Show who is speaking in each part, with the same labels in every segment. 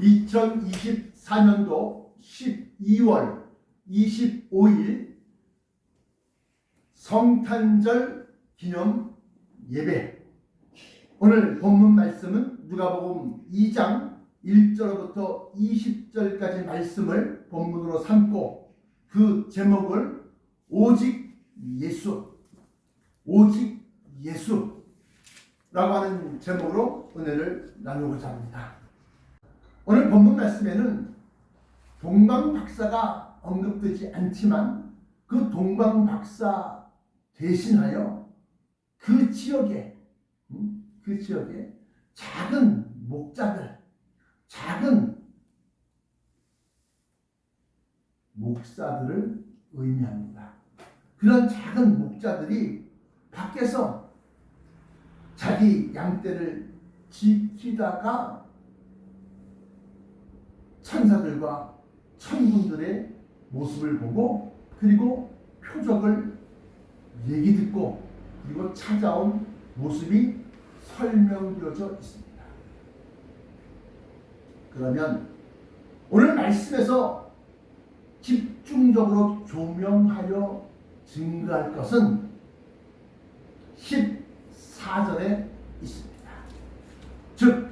Speaker 1: 2024년도 12월 25일 성탄절 기념 예배. 오늘 본문 말씀은 누가복음 2장 1절부터 20절까지 말씀을 본문으로 삼고 그 제목을 오직 예수, 오직 예수라고 하는 제목으로 은혜를 나누고자 합니다. 오늘 본문 말씀에는 동방박사가 언급되지 않지만 그 동방박사 대신하여 그 지역에 작은 목자들, 작은 목사들을 의미합니다. 그런 작은 목자들이 밖에서 자기 양떼를 지키다가 천사들과 천군들의 모습을 보고 그리고 표적을 얘기 듣고 그리고 찾아온 모습이 설명되어져 있습니다. 그러면 오늘 말씀에서 집중적으로 조명하여 증거할 것은 14절에 있습니다. 즉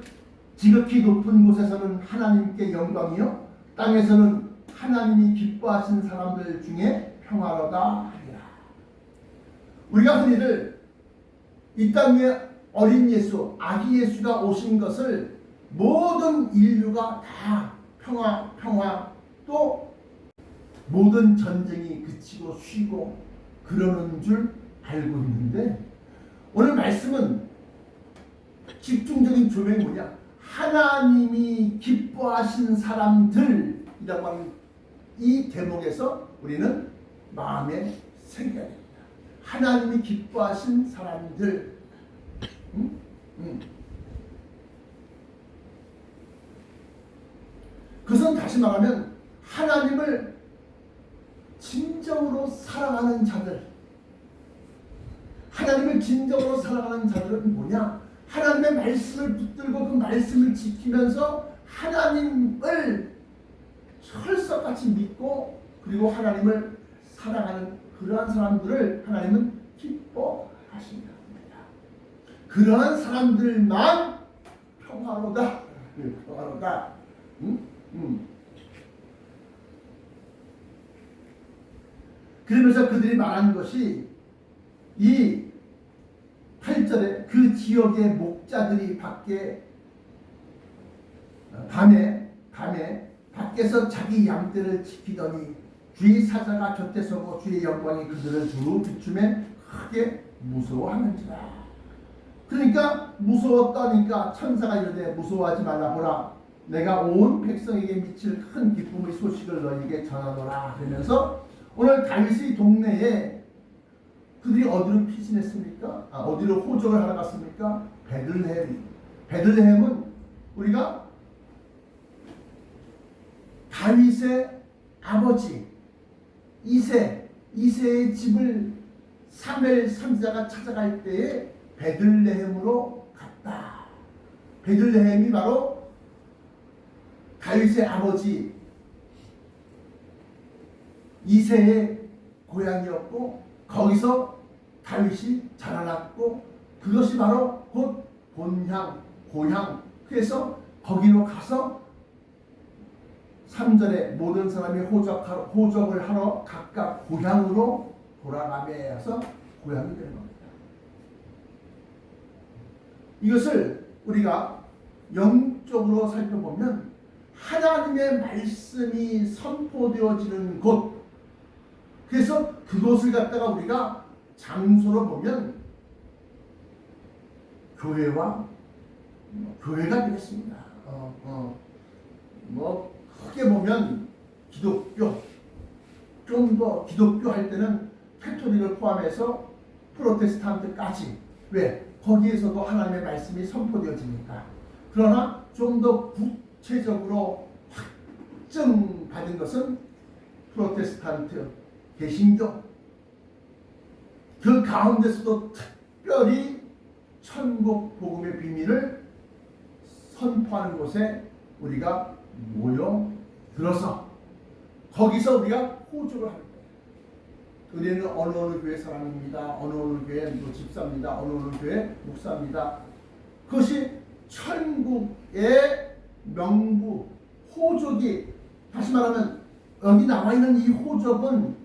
Speaker 1: 지극히 높은 곳에서는 하나님께 영광이요 땅에서는 하나님이 기뻐하신 사람들 중에 평화로다 하리라. 우리가 흔히들 이 땅에 어린 예수, 아기 예수가 오신 것을 모든 인류가 다 평화 또 모든 전쟁이 그치고 쉬고 그러는 줄 알고 있는데 오늘 말씀은 집중적인 조명이 뭐냐? 하나님이 기뻐하신 사람들이라고 하는 이 대목에서 우리는 마음에 새겨야 됩니다. 하나님이 기뻐하신 사람들. 그것은 다시 말하면 하나님을 진정으로 사랑하는 자들. 하나님을 진정으로 사랑하는 자들은 뭐냐? 하나님의 말씀을 붙들고 그 말씀을 지키면서 하나님을 철석같이 믿고 그리고 하나님을 사랑하는 그러한 사람들을 하나님은 기뻐하신다. 그러한 사람들만 평화로다. 평화로다. 그러면서 그들이 말한 것이 이 8절에 그 지역의 목자들이 밤에 밖에서 자기 양떼를 지키더니 주의 사자가 곁에 서고 주의 영광이 그들을 두루 비추매 크게 무서워하는지라. 그러니까 무서웠다니까 천사가 이르되 무서워하지 말라. 보라 내가 온 백성에게 미칠 큰 기쁨의 소식을 너희에게 전하노라. 그러면서 오늘 다윗의 동네에 그들이 어디로 피신했습니까? 어디로 호적을 하러 갔습니까? 베들레헴. 베들레헴은 우리가 다윗의 아버지 이새의 집을 사무엘 선지자가 찾아갈 때에 베들레헴으로 갔다. 베들레헴이 바로 다윗의 아버지 이새의 고향이었고 거기서 다윗이 자라났고 그것이 바로 곧 본향, 고향. 그래서 거기로 가서 3절에 모든 사람이 호적을 하러 각각 고향으로 돌아가면서 고향이 되는 겁니다. 이것을 우리가 영적으로 살펴보면 하나님의 말씀이 선포되어지는 곳. 그래서 그곳을 갖다가 우리가 장소로 보면 교회가 되겠습니다. 크게 보면 기독교, 좀 더 기독교 할 때는 캐톨릭을 포함해서 프로테스탄트까지. 왜? 거기에서도 하나님의 말씀이 선포되어지니까. 그러나 좀 더 구체적으로 확증받은 것은 프로테스탄트, 개신교. 그 가운데서도 특별히 천국 복음의 비밀을 선포하는 곳에 우리가 모여 들어서 거기서 우리가 호적을 하는 거예요. 우리는 어느 교회 사람입니다. 어느 교회 뭐 집사입니다. 어느 교회 목사입니다. 그것이 천국의 명부 호적이, 다시 말하면 여기 나와 있는 이 호적은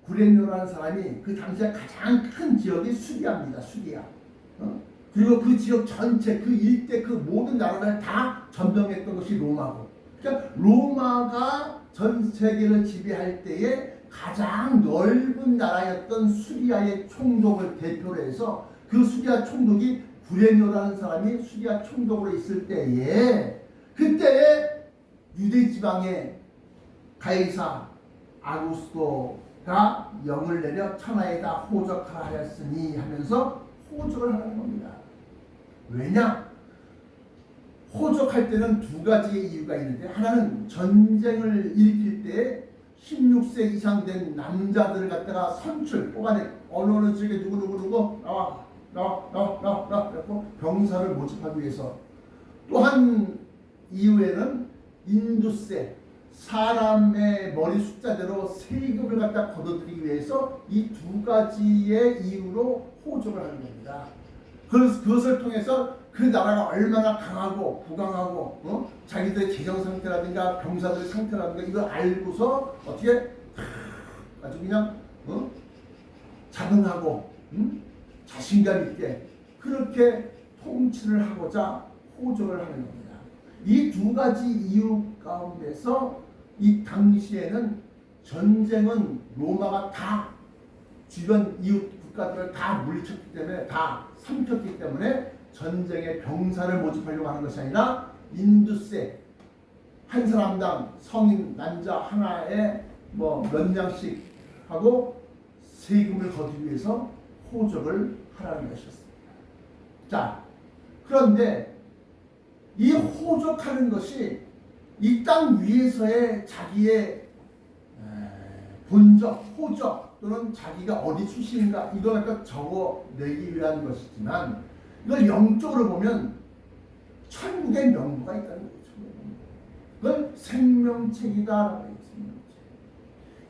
Speaker 1: 구레뇨라는 사람이 그 당시에 가장 큰 지역이 수리아입니다. 수리아. 그리고 그 지역 전체, 그 일대 그 모든 나라를 다 점령했던 것이 로마고. 그러니까 로마가 전 세계를 지배할 때에 가장 넓은 나라였던 수리아의 총독을 대표로 해서 그 수리아 총독이 구레뇨라는 사람이 수리아 총독으로 있을 때에 그때에 유대 지방의 가이사 아구스토가 영을 내려 천하에다 호적하라 하였으니 하면서 호적을 하는 겁니다. 왜냐? 호적할 때는 두 가지의 이유가 있는데, 하나는 전쟁을 일으킬 때 16세 이상 된 남자들을 갖다가 선출 뽑아내, 어느 지역에 누구 나와 그래서 병사를 모집하기 위해서. 또한 이후에는 인두세, 사람의 머리 숫자대로 세금을 갖다 거둬들이기 위해서 이 두 가지의 이유로 호적을 하는 겁니다. 그것을 통해서 그 나라가 얼마나 강하고 부강하고 자기들의 재정 상태라든가 병사들의 상태라든가 이걸 알고서 어떻게 아주 그냥 자긍하고 자신감 있게 그렇게 통치를 하고자 호적을 하는 겁니다. 이 두 가지 이유 가운데서 이 당시에는 전쟁은 로마가 다 주변 이웃 국가들을 다 물리쳤기 때문에, 다 삼켰기 때문에 전쟁에 병사를 모집하려고 하는 것이 아니라 인두세, 한 사람당 성인 남자 하나에 뭐 몇 냥씩 하고 세금을 거두기 위해서 호적을 하라는 것이었습니다. 자, 그런데 이 호적하는 것이 이 땅 위에서의 자기의 본적, 호적 또는 자기가 어디 출신인가 이걸 갖다 적어내기 위한 것이지만, 이걸 영적으로 보면 천국의 명부가 있다는 거죠. 그건 생명책이다라고 해요. 생명책.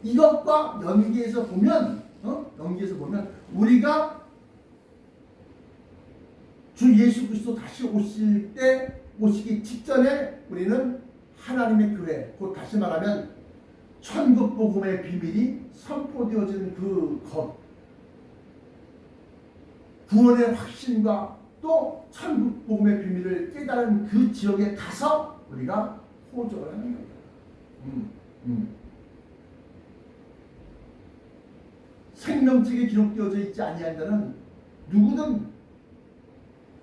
Speaker 1: 이것과 연계해서 보면 우리가 주 예수 그리스도 다시 오시기 직전에 우리는 하나님의 교회, 곧 다시 말하면 천국 복음의 비밀이 선포되어지는 그 것, 구원의 확신과 또 천국 복음의 비밀을 깨달은 그 지역에 가서 우리가 호적을 하는 겁니다. 생명책에 기록되어져 있지 아니한 자는 누구든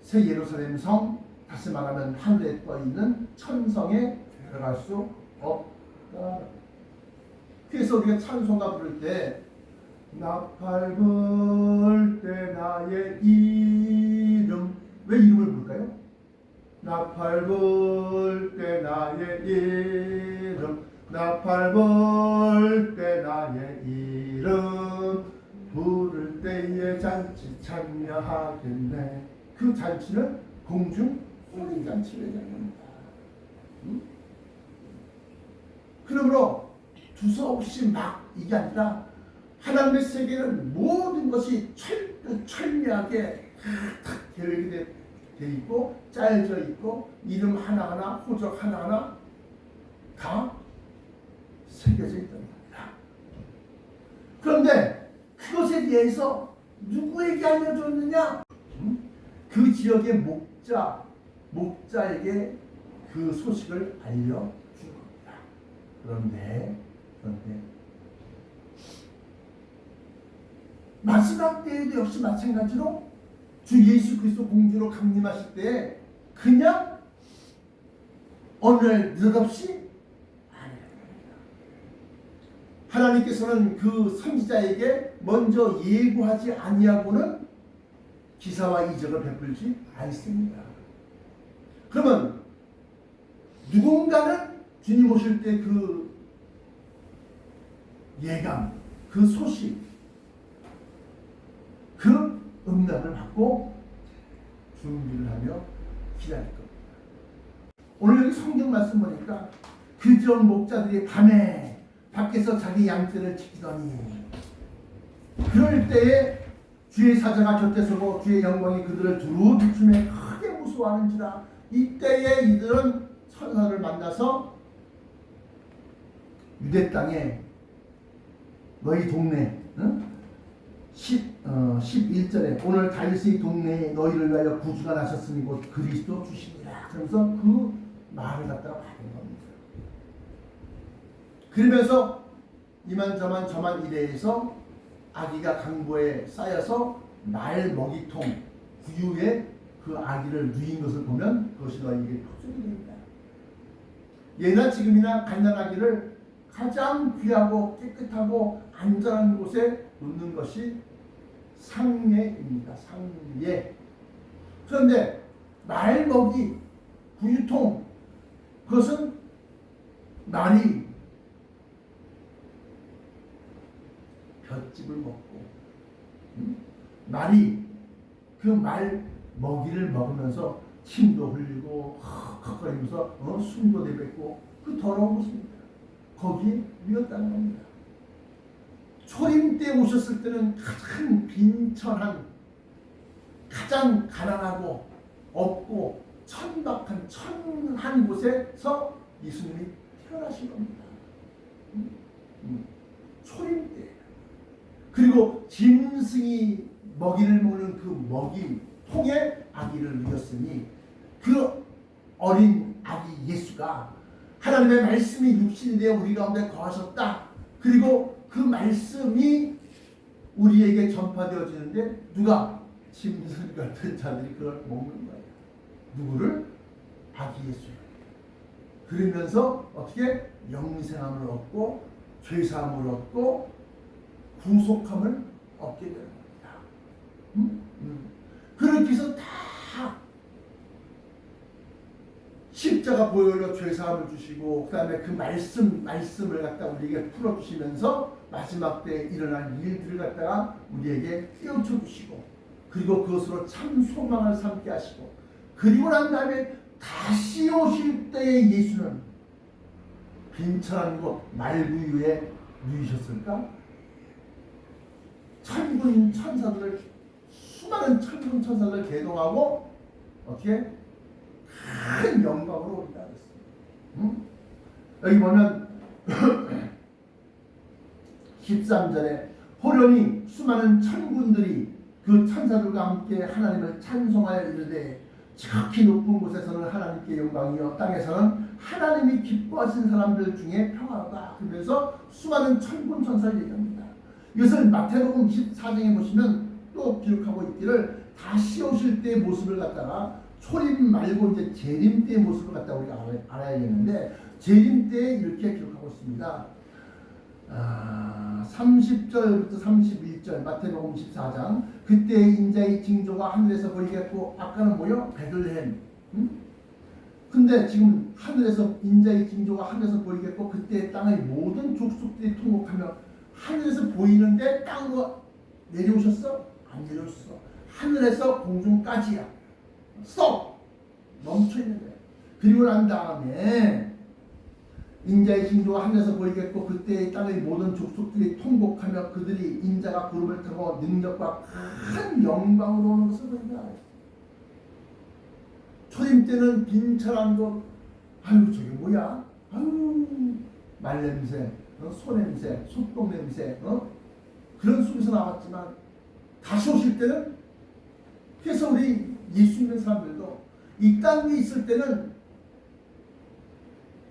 Speaker 1: 새 예루살렘 성, 다시 말하면 하늘에 떠 있는 천성에 들어갈 수 없다. 그래서 우리가 찬송가 부를 때 나팔 불 때 나의 이름, 왜 이름을 부를까요? 나팔 불 때 나의 이름, 나팔 불 때 나의 이름, 부를 때에 잔치 참여하겠네. 그 잔치는 공중 혼인잔치를 얘기합니다. 그러므로 두서없이 막 이게 아니라 하나님의 세계는 모든 것이 철저하게 탁 계획이 돼 있고 짜여져 있고 이름 하나하나 호적 하나하나 다 새겨져 있단 말이야. 그런데 그것에 대해서 누구에게 알려줬느냐? 그 지역의 목자에게 그 소식을 알려준 겁니다. 그런데 마지막 때에도 역시 마찬가지로 주 예수 그리스도 공주로 강림하실 때 그냥 어느 날 느닷없이 아니랍니다. 하나님께서는 그 선지자에게 먼저 예고하지 아니하고는 기사와 이적을 베풀지 않습니다. 그러면 누군가는 주님 오실 때 그 예감, 그 소식, 그 음란을 받고 준비를 하며 기다릴 겁니다. 오늘 여기 성경 말씀 보니까 그전 목자들이 밤에 밖에서 자기 양떼를 지키더니 그럴 때에 주의 사자가 곁에 서고 주의 영광이 그들을 두루 비추며 크게 무서워하는지라. 이때에 이들은 천사를 만나서 유대 땅에 너희 동네 11절에 오늘 다윗의 동네에 너희를 위하여 구주가 나셨으니 곧 그리스도 주시니라. 그러면서 그 말을 갖다가 받은 겁니다. 그러면서 이만저만 저만 이래에서 아기가 강보에 쌓여서 말 먹이통 구유에 그 아기를 누인 것을 보면 그것이 너희에게 표적이 됩니다. 예나 지금이나 갓난아기를 가장 귀하고 깨끗하고 안전한 곳에 놓는 것이 상예입니다. 상예. 그런데 말 먹이 구유통 그것은 말이 볏짚을 먹고 말이 그 말 먹이를 먹으면서 침도 흘리고 헉헉거리면서 숨도 내뱉고 그 더러운 곳입니다. 거기에 누였다는 겁니다. 초림 때 오셨을 때는 가장 빈천한 가장 가난하고 없고 천박한 천한 곳에서 예수님이 태어나신 겁니다. 초림 때. 그리고 짐승이 먹이를 먹는 그 먹이 통에 아기를 누였으니 그 어린 아기 예수가 하나님의 말씀이 육신이 되어 우리 가운데 거하셨다. 그리고 그 말씀이 우리에게 전파되어지는데 누가? 짐승 같은 자들이 그걸 먹는 거예요. 누구를? 아기 예수를. 그러면서 어떻게? 영생함을 얻고 죄사함을 얻고 구속함을 얻게 되는 겁니다. 그렇게 해서 다 십자가 보혈로 죄사함을 주시고 그 다음에 그 말씀을 갖다 우리에게 풀어주시면서 마지막 때에 일어날 일들을 갖다가 우리에게 깨우쳐 주시고 그리고 그것으로 참 소망을 삼게 하시고 그리고 난 다음에 다시 오실 때에 예수는 빈천한 곳 말구유에 누이셨을까? 천군 천사들을 수많은 천군 천사들을 계동하고 어떻게? 큰 영광으로 오리라 했습니다. 여기 보면 13절에 호련히 수많은 천군들이 그 천사들과 함께 하나님을 찬송하여 이르되 지극히 높은 곳에서는 하나님께 영광이요 땅에서는 하나님이 기뻐하신 사람들 중에 평화로다. 그러면서 수많은 천군 천사를 얘기합니다. 이것을 마태복음 24장에 보시면 또 기록하고 있기를 다시 오실 때의 모습을 갖다가 초림 말고 이제 재림 때의 모습을 갖다가 우리가 알아야겠는데 재림 때 이렇게 기록하고 있습니다. 30절부터 31절 마태복음 24장 그때 인자의 징조가 하늘에서 보이겠고 아까는 뭐요? 베들레헴. 근데 지금 하늘에서 인자의 징조가 하늘에서 보이겠고 그때 땅의 모든 족속들이 통곡하며 하늘에서 보이는데 땅으로 내려오셨어? 안 내려오셨어. 하늘에서 공중까지야. 쏙 멈춰있는 거야. 그리고 난 다음에 인자의 징조가 하늘에서 보이겠고 그때 땅의 모든 족속들이 통곡하며 그들이 인자가 구름을 타고 능력과 큰 영광으로 오는 것을 보인다. 초림 때는 빈철한 것, 아유 저게 뭐야? 아유 말냄새, 소냄새, 소똥냄새, 그런 속에서 나왔지만 다시 오실 때는 그래서 우리 예수 믿는 사람들도 이 땅 위에 있을 때는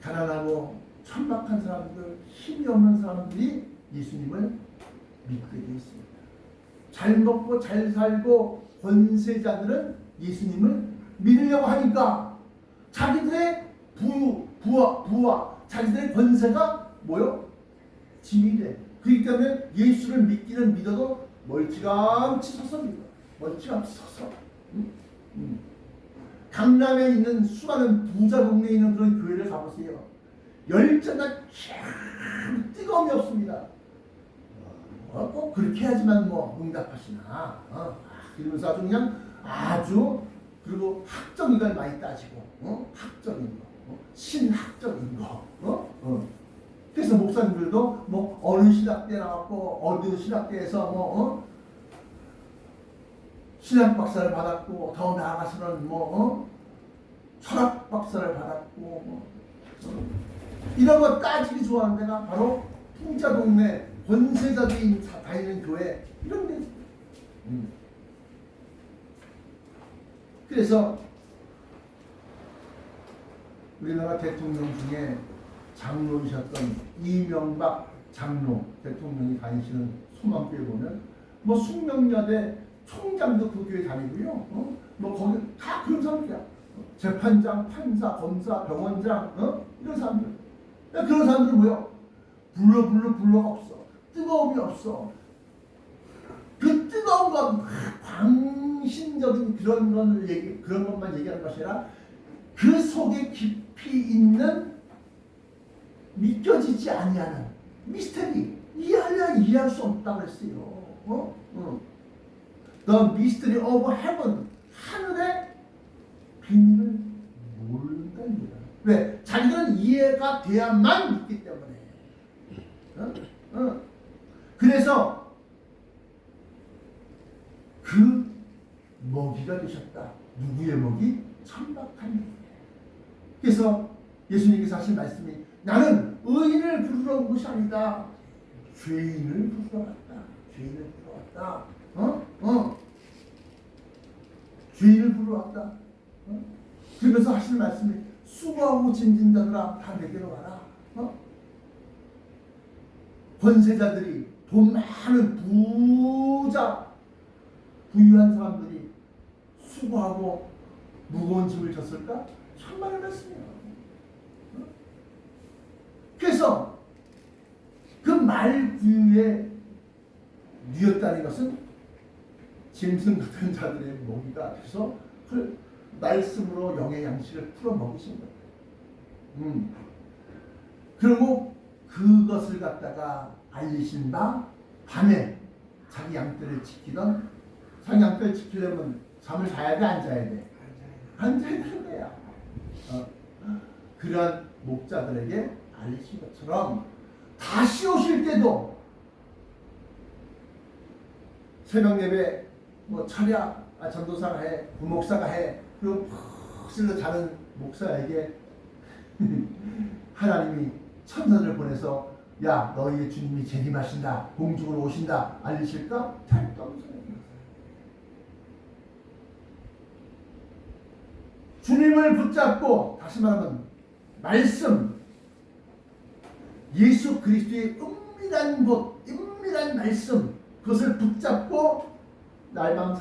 Speaker 1: 가난하고 천박한 사람들, 힘이 없는 사람들이 예수님을 믿게 되어 있습니다. 잘 먹고 잘 살고 권세자들은 예수님을 믿으려고 하니까 자기들의 부와 자기들의 권세가 뭐요? 짐이 돼. 그렇기 때문에 예수를 믿기는 믿어도 멀찌감치 서서 믿어. 멀찌감치 서서. 강남에 있는 수많은 부자 동네에 있는 그런 교회를 가보세요. 열정과 참 뜨거움이 없습니다. 꼭 그렇게 해야지만 뭐 응답하시나. 이러면서 아주 그냥 아주 그리고 학적인 걸 많이 따지고, 학적인 거, 신학적인 거, 그래서 목사님들도 뭐 어느 신학대 나왔고 어느 신학대에서 신학 박사를 받았고 더 나아가서는 철학 박사를 받았고 이런 거 따지기 좋아하는 데가 바로 풍자 동네 권세자들이 다니는 교회 이런 데. 그래서 우리나라 대통령 중에 장로이셨던 이명박 장로 대통령이 다니시는 소망교회 보면 뭐 숙명여대 총장도 그 교회 다니고요. 뭐 거기 다 그런 사람들이야. 재판장, 판사, 검사, 병원장, 이런 사람들. 그런 사람들은 뭐야? 불러가 없어. 뜨거움이 없어. 그 뜨거운 건 광신적인 그런 것만 얘기하는 것이 아니라 그 속에 깊이 있는 믿겨지지 아니하는 미스터리 이해할 수 없다고 했어요. The mystery of heaven 하늘의 비밀을 모른답니다. 왜? 자기들은 이해가 돼야만 믿기 때문에. 그래서 그 먹이가 되셨다. 누구의 먹이? 천박한 먹이. 그래서 예수님께서 하신 말씀이 나는 의인을 부르러 온 것이 아니다. 죄인을 부르러 왔다. 죄인을 부르러 왔다. 죄인을 부르러 왔다. 그러면서 하시는 말씀이 수고하고 짐진 자들아 다 내게로 와라. 권세자들이 돈 많은 부유한 사람들이 수고하고 무거운 짐을 졌을까? 천만의 말씀이에요. 그래서 그 말구유에 누였다는 것은 짐승 같은 자들의 먹이가 돼서 그 말씀으로 영의 양식을 풀어 먹으신 거예요. 그리고 그것을 갖다가 알리신 바 밤에 자기 양떼를 지키던 자기 양떼를 지키려면 잠을 자야 돼 안 자야 돼? 앉아야 되는 거야. 그런 목자들에게 알리신 것처럼 다시 오실 때도 새벽 예배 뭐 철야 전도사가 해 부목사가 해 그리고 푹 쓸려 자는 목사에게 하나님이 천사를 보내서 야 너희의 주님이 재림하신다 공중으로 오신다 알리실까? 택도 없어요. 주님을 붙잡고 다시 말하면 말씀 예수 그리스도의 은밀한 곳 은밀한 말씀 그것을 붙잡고 날밤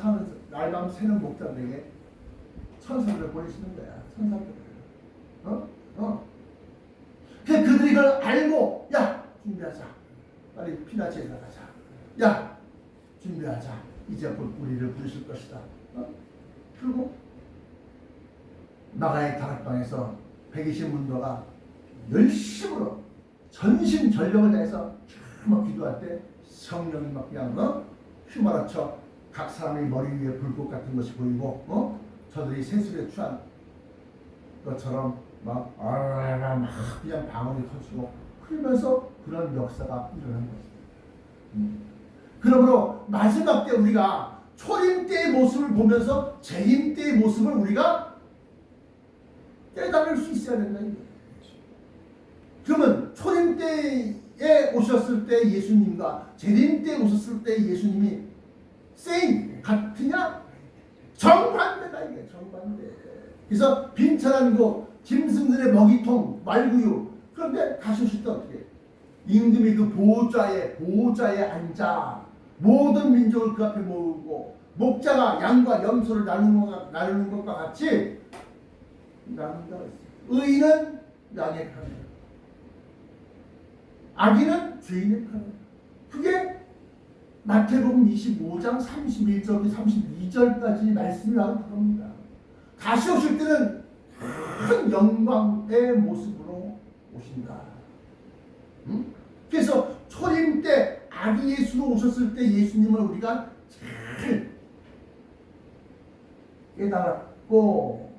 Speaker 1: 새는 목자들에게 천사들을 보내시는 거야. 천사들을. 그들이 이걸 알고 야 준비하자. 빨리 피나치에 나가자. 야 준비하자. 이제 곧 우리를 부르실 것이다. 그리고 마가의 다락방에서 120문도가 열심으로 전심전력을 다해서 막 기도할 때 성령이 막 그냥 휘몰아쳐 각 사람의 머리 위에 불꽃 같은 것이 보이고 저들이 세술에 취한 것처럼 막 그냥 방언이 터지고 그러면서 그런 역사가 일어난 것입니다. 그러므로 마지막 때 우리가 초림 때의 모습을 보면서 재림 때의 모습을 우리가 깨달을 수 있어야 된다. 그러면 초림 때에 오셨을 때 예수님과 재림 때에 오셨을 때 예수님이 세임 같으냐? 정반대다 이게 정반대. 그래서 빈천한 곳 짐승들의 먹이통 말구유 그런데 다시 오실 때 어떻게 임금이 그 보호자에 앉아 모든 민족을 그 앞에 모으고 목자가 양과 염소를 나누는 것과 같이 나눈다고 했어요. 의인은 양의 편을 악인은 죄인의 편을. 그게 마태복음 25장 31절부터 32절까지 말씀이 나온 그겁니다. 다시 오실 때는 큰 영광의 모습으로 오신다. 그래서 초림 때 아기 예수로 오셨을 때 예수님을 우리가 잘 깨달아 꼭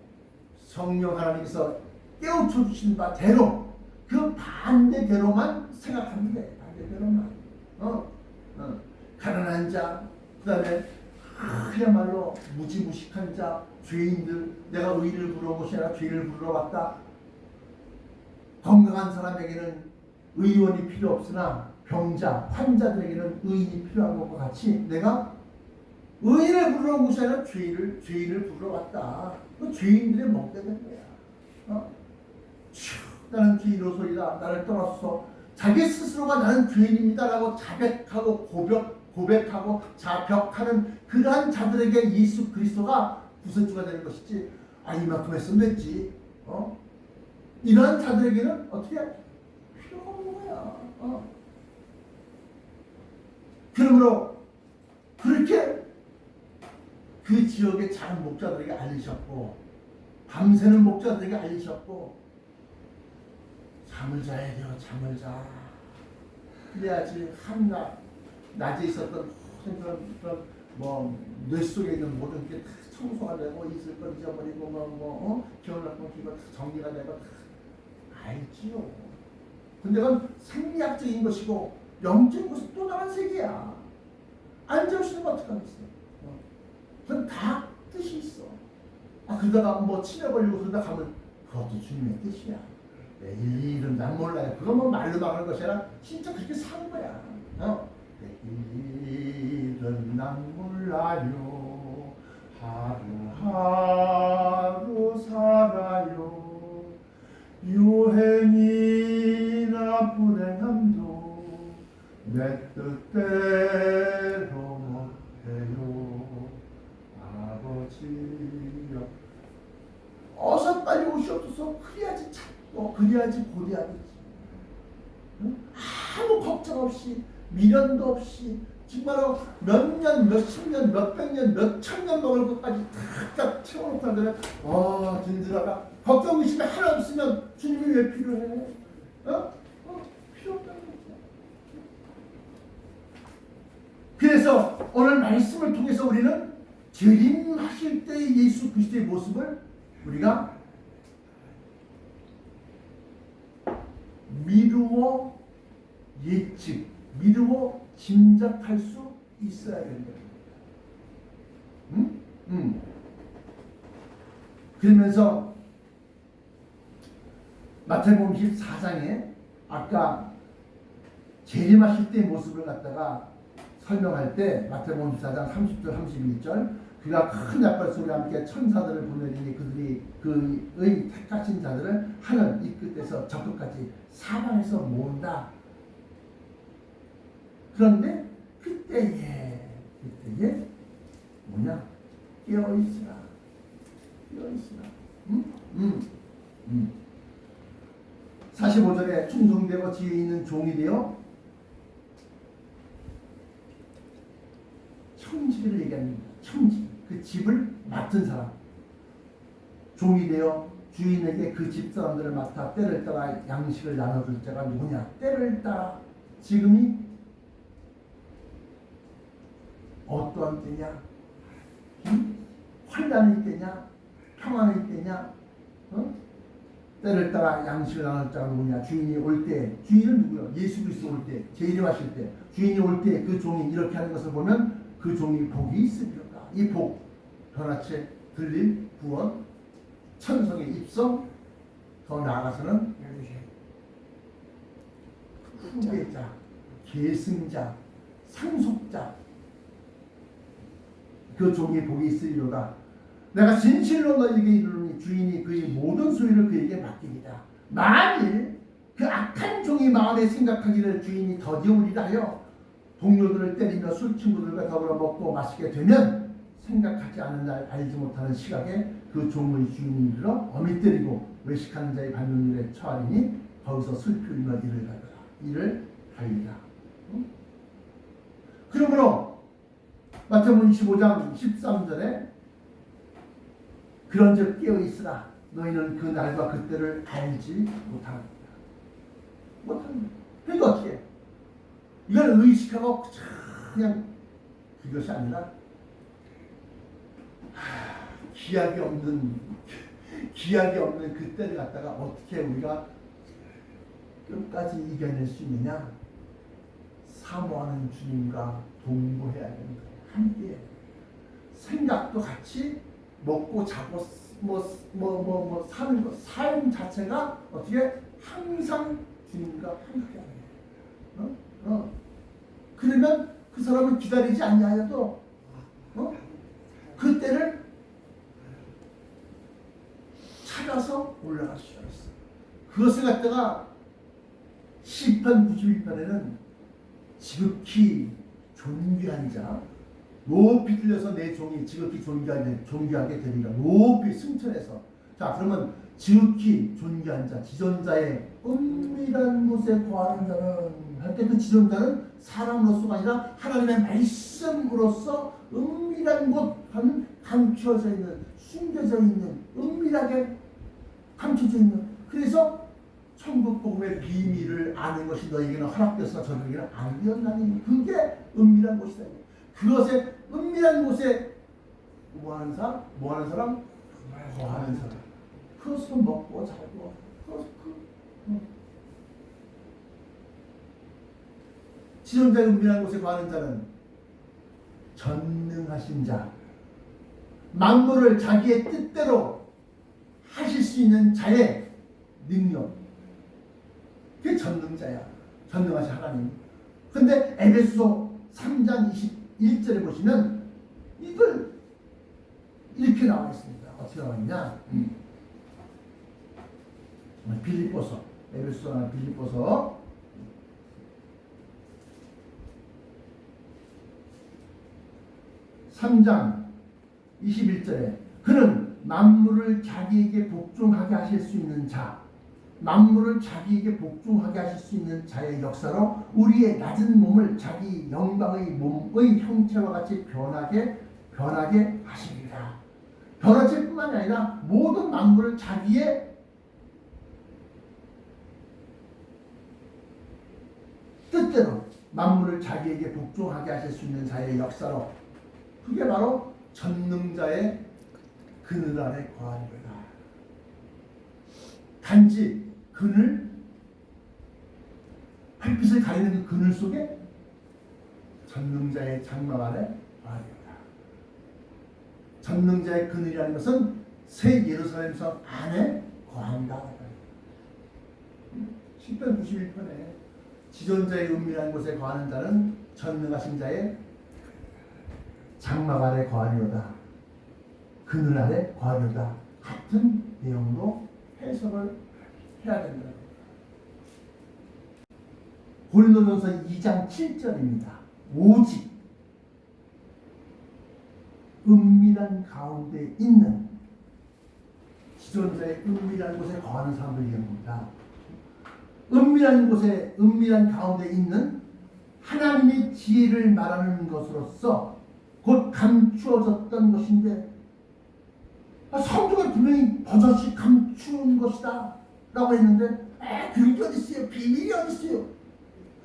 Speaker 1: 성령 하나님께서 깨우쳐 주신 바대로 그 반대대로만 생각하면 돼. 반대대로만. 가난한 자, 그 다음에 그야말로 무지무식한 자, 죄인들, 내가 의를 부르러 온 것이 아니라 죄를 부르러 왔다. 건강한 사람에게는 의원이 필요 없으나 병자, 환자들에게는 의인이 필요한 것과 같이 내가 의인을 부르러 온 것이 아니라 죄인을 부르러 왔다. 그 죄인들의 먹게 된 거야. 나는 죄인으로소이다. 나를 떠나서 자기 스스로가 나는 죄인입니다라고 자백하고 고백하고 자백하는 그러한 자들에게 예수 그리스도가 구세주가 되는 것이지. 이만큼 했으면 됐지. 이러한 자들에게는 어떻게 필요가 없는 거야. 그러므로 그렇게 그 지역의 작은 목자들에게 알리셨고 밤새는 목자들에게 알리셨고 잠을 자야 돼요. 잠을 자. 그래야지 한낮 낮에 있었던 그런 뇌 속에 있는 모든 게 다 청소가 되고 있을 걸 잊어버리고 기억났던 기가 정리가 되고 알지요. 근데 그건 생리학적인 것이고 영적인 것은 또 다른 세계야. 안 재우시면 어떡하겠어. 그건 다 뜻이 있어. 그러다가 치매버리고 그러다 가면 그것도 주님의 뜻이야. 내일은 난 몰라요. 그건 말로 말하는 것이 아니라 진짜 그렇게 사는 거야. 내일은 난 몰라요. 하루하루 살아요. 유행이나 불행함도 내 뜻대로 못해요. 아버지여 어서 빨리 오시옵소서. 그래야지 찾고 그래야지 고대하겠지. 아무 걱정 없이 미련도 없이 정말로 몇 년, 몇십 년, 몇백 년, 몇천 년 먹을 것까지 탁탁 채워놓다가 든든하다. 걱정 의심이 하나 없으면 주님이 왜 필요해? 필요 없다는 거죠. 그래서 오늘 말씀을 통해서 우리는 재림하실 때의 예수 그리스도의 모습을 우리가 미루어 예측, 미루어 짐작할 수 있어야 된다. 그러면서 마태복음 14장에 아까 재림하실 때의 모습을 갖다가 설명할 때 마태복음 14장 30절 31절 그가 큰 약발 소리와 함께 천사들을 보내니 그들이 그의 택하신 자들을 하늘 이 끝에서 저 끝까지 사방에서 모은다. 그런데 그때에 뭐냐? 깨어있으라. 45절에 충성되고 지혜 있는 종이 되어 청지기를 얘기합니다. 청지. 그 집을 맡은 사람. 종이 되어 주인에게 그 집 사람들을 맡아 때를 따라 양식을 나눠줄 자가 누구냐? 때를 따라 지금이 어떠한 때냐? 환난이 때냐? 평안이 때냐? 때를 따라 양식을 나눌 자가 누구냐? 주인이 올 때, 주인은 누구야? 예수 그리스도 올 때, 재림하실 때, 주인이 올 때 그 종이 이렇게 하는 것을 보면 그 종이 복이 있으리로다. 이 복, 변화체, 들림, 구원, 천성의 입성, 더 나아가서는 후계자, 계승자, 상속자, 그 종이 복이 있으리로다. 내가 진실로 너에게 이르노니 주인이 그의 모든 소유를 그에게 맡기리다. 만일 그 악한 종이 마음에 생각하기를 주인이 더디오리라 하여 동료들을 때리며 술 친구들과 더불어 먹고 마시게 되면 생각하지 않은 날 알지 못하는 시각에 그 종의 주인이 이르러 어미 때리고 외식하는 자의 밟는 일에 처하리니 거기서 슬피 울며 이를 갈리라. 그러므로 마태복음 25장 13절에 그런즉 깨어있으라. 너희는 그 날과 그때를 알지 못합니다. 그러니까 어떻게 이걸 의식하고 그냥 그것이 아니라 기약이 없는 그때를 갖다가 어떻게 우리가 끝까지 이겨낼 수 있느냐? 사모하는 주님과 동거해야 되는 거예요. 함께 생각도 같이 먹고 자고 사는 것, 삶 자체가 어떻게 항상 주님과 함께 하는 거예요. 그러면 그 사람은 기다리지 않냐 해도 그때를 찾아서 올라갈 수가 있어. 그것을 갖다가 시편 91편에는 지극히 존귀한 자, 높이 들려서 내 종이 지극히 존귀하게 되리라. 높이 승천해서. 자, 그러면 지극히 존귀한 자, 지존자의 은밀한 곳에 거하는 자는 할 때 그 지존자는 사람으로서가 아니라 하나님의 말씀으로서 은밀한 곳, 감추어져 있는, 숨겨져 있는, 은밀하게 감춰져 있는. 그래서 천국 복음의 비밀을 아는 것이 너에게는 허락되었으나 저들에게는 안 되었나니. 그게 은밀한 곳이다. 그것에 은밀한 곳에 뭐하는 사람? 거하는 사람. 그것을 먹고 자고 지존자의 은밀한 곳에 거하는 자는 전능하신 자, 만물을 자기의 뜻대로 하실 수 있는 자의 능력, 그게 전능자야. 전능하신 하나님. 근데 에베소 3장 21절에 보시면 이걸 이렇게 나와 있습니다. 어떻게 나와 있냐? 빌립보서, 에베소나 빌립보서 3장 21절에 그는 만물을 자기에게 복종하게 하실 수 있는 자, 만물을 자기에게 복종하게 하실 수 있는 자의 역사로 우리의 낮은 몸을 자기 영광의 몸의 형체와 같이 변하게 하십니다. 변화질 뿐만이 아니라 모든 만물을 자기의 뜻대로 만물을 자기에게 복종하게 하실 수 있는 자의 역사로, 그게 바로 전능자의 그늘 아래 거하리로다. 단지 그늘, 햇빛을 가리는 그 그늘 속에 전능자의 장막 아래 거하리로다. 전능자의 그늘이라는 것은 새 예루살렘 성 안에 거한다. 시편 91편에 지존자의 은밀한 곳에 거하는 자는 전능하신 자의 장막 아래 거하리로다. 그늘 아래 거하리로다. 같은 내용으로 해석을 해야 된다. 고린도전서 2장 7절입니다. 오직 은밀한 가운데 있는, 지존자의 은밀한 곳에 거하는 사람들 얘기합니다. 은밀한 곳에, 은밀한 가운데 있는 하나님의 지혜를 말하는 것으로서 곧 감추어졌던 것인데, 성경에 분명히 버젓이 감추는 것이다 라고 했는데, 그런 게 어디 있어요? 비밀이 어디 있어요?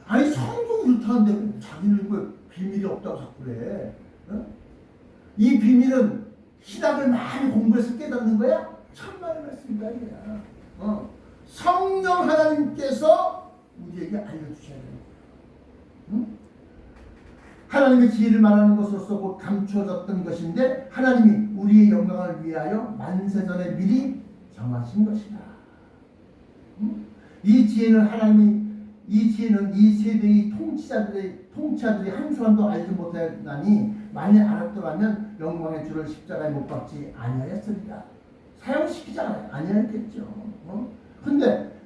Speaker 1: 아니 성경이 그렇다는데 자기는 왜 비밀이 없다고 자꾸 그래? 이 비밀은 신학을 많이 공부해서 깨닫는 거야? 천만의 말씀이다 이거야. 성령 하나님께서 우리에게 알려주셔야 돼요. 하나님의 지혜를 말하는 것으로서 곧 감추어졌던 것인데 하나님이 우리의 영광을 위하여 만세전에 미리 정하신 것이다. 이 지혜는 이 세대의 통치자들이 한 사람도 알지 못하나니 만일 알았더라면 영광의 주를 십자가에 못 박지 아니하였으리라. 사용시키지 아니하였겠죠. 근데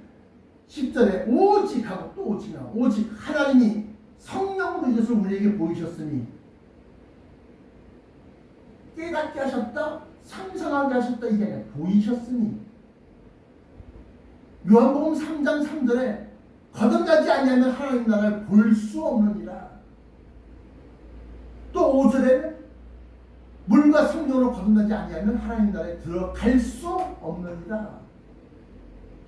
Speaker 1: 10절에 오직 하고 또 오직 하나님이 성령으로 이것을 우리에게 보이셨으니, 깨닫게 하셨다, 상상하게 하셨다, 이게 아니라 보이셨으니. 요한복음 3장 3절에 거듭나지 아니하면 하나님 나라를 볼 수 없느니라. 또 5절에 물과 성령으로 거듭나지 아니하면 하나님 나라에 들어갈 수 없느니라.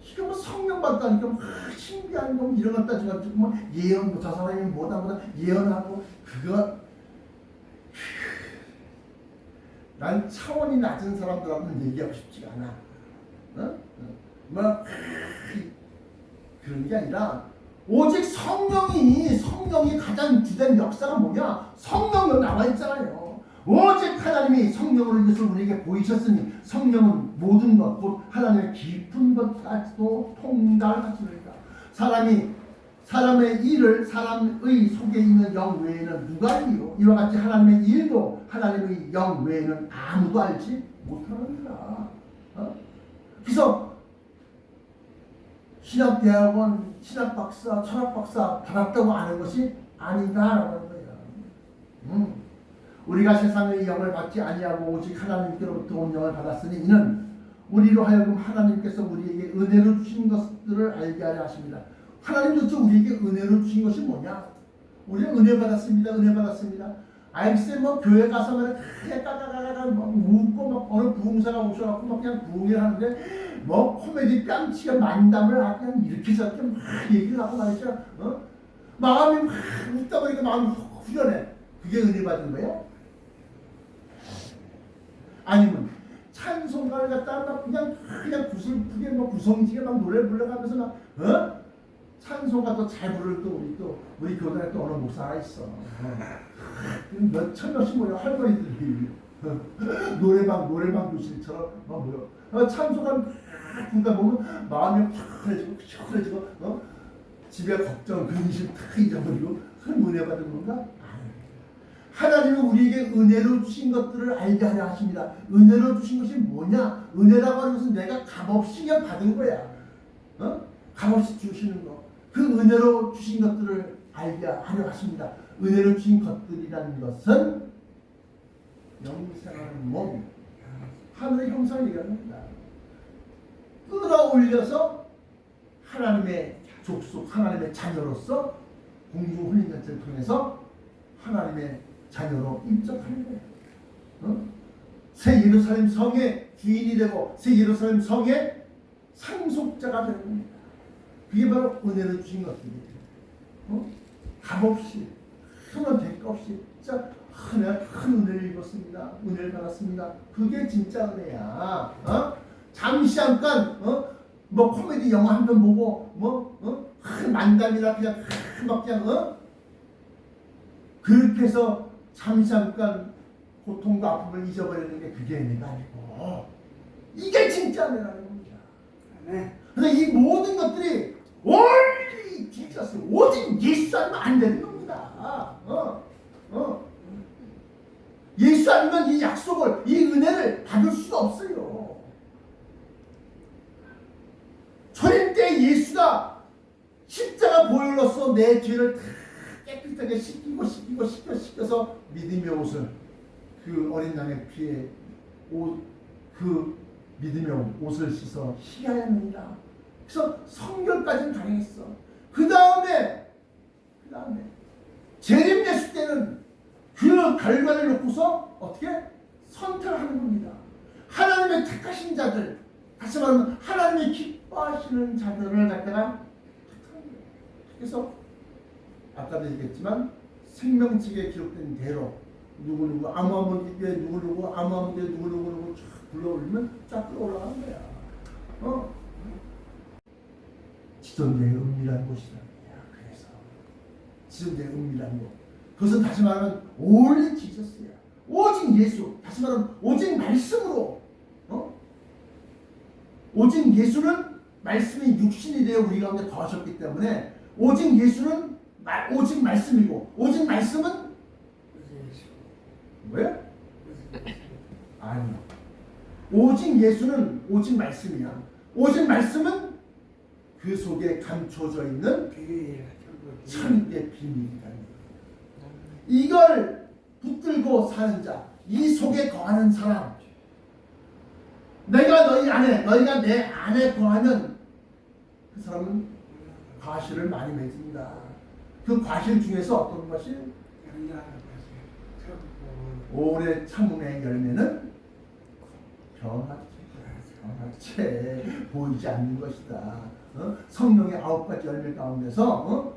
Speaker 1: 이게 뭐 성령 받다니까 막 신비한 거 이런 것 따지고 뭐 예언, 저 사람이 뭐다 예언하고, 그거 난 차원이 낮은 사람들하고는 얘기하고 싶지가 않아. 뭐 그런 게 아니라 오직 성령이 가장 주된 역사가 뭐냐? 성령으로 나와 있잖아요. 오직 하나님이 성령으로 이것을 우리에게 보이셨으니 성령은 모든 것, 곧 하나님의 깊은 것까지도 통달하십니다. 사람의 일을 사람의 속에 있는 영 외에는 누가 알리요? 이와 같이 하나님의 일도 하나님의 영 외에는 아무도 알지 못합니다. 그래서 신학대학원, 신학박사, 철학박사 받았다고 아는 것이 아니다라는 거예요. 우리가 세상의 영을 받지 아니하고 오직 하나님께로부터 온 영을 받았으니 이는 우리로 하여금 하나님께서 우리에게 은혜로 주신 것들을 알게 하려 하십니다. 하나님 도대체 우리에게 은혜로 주신 것이 뭐냐? 우리가 은혜 받았습니다. 은혜 받았습니다. 글쎄 뭐 교회 가서만 까까까까 막 웃고 막 어느 부흥사가 오셔갖고 막 그냥 부흥을 하는데 뭐 코미디 뺨치가 만담을 그냥 이렇게 저렇게 막 얘기를 하고 말이죠. 마음이 막 웃다 보니까 마음이 후련해. 그게 은혜 받은 거야? 아니면 찬송가를 갖다가 막 그냥 구슬프게 막 구성지게 막 노래 불러가면서 막 찬송가도 잘 부를 우리 교단에 또 어느 목사가 있어. 몇십 모여 할머니들이 노래방 교실처럼 막 모여. 찬송가 부르다 보면 마음이 시원해지고 집에 걱정 근심 다 잊어버리고 그런 은혜 받은 건가? 하나님은 우리에게 은혜로 주신 것들을 알게 하려 하십니다. 은혜로 주신 것이 뭐냐? 은혜라고 하는 것은 내가 값없이 그냥 받은 거야. 값없이 주시는 거. 그 은혜로 주신 것들을 알게 하려 하십니다. 은혜로 주신 것들이라는 것은 영생하는 몸, 하늘의 형상을 얘기하는 겁니다. 끌어올려서 하나님의 족속, 하나님의 자녀로서 공중훈련자체를 통해서 하나님의 자녀로 입적하는 거예요. 새 예루살렘 성의 주인이 되고 새 예루살렘 성의 상속자가 되는 겁니다. 그게 바로 은혜를 주신 것입니다. 값없이, 큰 대가 없이, 진짜 내가 큰 은혜를 입었습니다. 은혜를 받았습니다. 그게 진짜 은혜야. 잠시 잠깐, 뭐 코미디 영화 한 편 보고, 큰 만담이라 그냥, 그렇게 해서 잠시 잠깐 고통과 아픔을 잊어버리는 게 그게 은혜가 아니고, 이게 진짜 은혜라는 겁니다. 그래서 이 모든 것들이 only Jesus, 오직 예수 아니면 안 되는 겁니다. 예수 아니면 이 약속을, 이 은혜를 받을 수가 없어요. 초림 때 예수가 십자가 보혈로서 내 죄를 다 깨끗하게 씻겨서 믿음의 옷을, 그 어린 양의 피에 그 믿음의 옷을 씻어 희하였느니라. 그래서 성결까지는 가능했어. 그 다음에 재림 됐을 때는 그 결과를 놓고서 어떻게 선택하는 겁니다. 하나님의 택하신 자들, 다시 말하면 하나님이 기뻐하시는 자들을 갖다가 그래서 아까도 얘기했지만 생명책에 기록된 대로 누구누구 아무 기교에 누구누구 아무 기교에 누구누구 쫙 불러올리면 쫙 끌어올라가는 거야. 지존재의 은밀한 곳이다. 그래서 지존재의 은밀한 곳. 그것은 다시 말하면 only 지저스야. 오직 예수. 다시 말하면 오직 말씀으로. 오직 예수는 말씀이 육신이 되어 우리 가운데 거하셨기 때문에 오직 예수는 오직 말씀이고 오직 말씀은 왜? 아니. 오직 예수는 오직 말씀이야. 오직 말씀은 그 속에 감춰져 있는 천국의 비밀이다. 이걸 붙들고 사는 자, 이 속에 거하는 사람, 내가 너희 안에, 너희가 내 안에 거하면 그 사람은 과실을 많이 맺습니다. 그 과실 중에서 어떤 것이 오래 참음의 열매는 변화체 보이지 않는 것이다. 성령의 9가지 열매 가운데서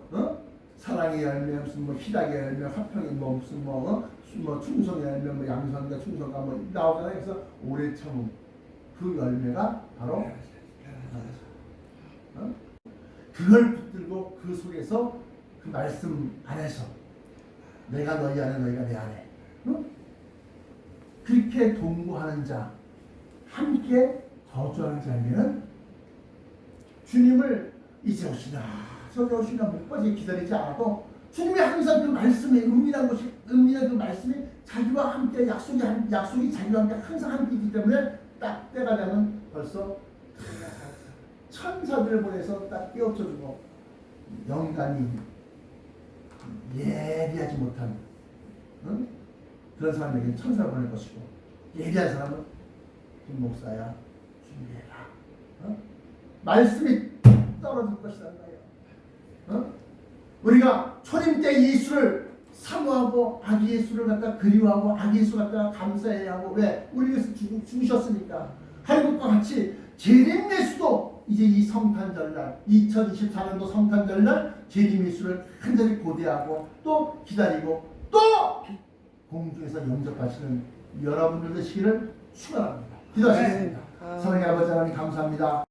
Speaker 1: 사랑의 열매, 무슨 뭐 희락의 열매, 화평의 뭐 무슨 뭐 충성의 열매, 뭐 양선과 충성과 뭐 나오잖아요. 그래서 오래 참음 그 열매가 바로 그걸 붙들고 그 속에서 그 말씀 안에서 내가 너희 안에 너희가 내 안에 그렇게 동거하는 자 함께 거주하는 자에게는 주님을 이제 오시나 저기 오시나 목까지 기다리지 않아도 주님이 항상 그 말씀에 은밀한 그 말씀이 자기와 함께 약속이 자기와 함께 항상 함께 있기 때문에 딱 때가 되면 벌써 천사들을 보내서 딱 깨우쳐주고 영단이 예리하지 못한 그런 사람에게는 천사를 보낼 것이고 예리한 사람은 김 목사야 준비해라 말씀이 떨어질 것이라는 거예요. 우리가 초림 때 예수를 사모하고 아기 예수를 갖다 그리워하고 아기 예수 갖다가 감사해야 하고 왜? 우리 위해서 죽으셨으니까 할 것과 같이 재림 예수도 이제 이 성탄절날 2024년도 성탄절날 재림 예수를 간절히 고대하고 또 기다리고 또 공중에서 영접하시는 여러분들 되시기를 축원합니다. 기도하시겠습니다. 사랑의 아버지 하나님 감사합니다.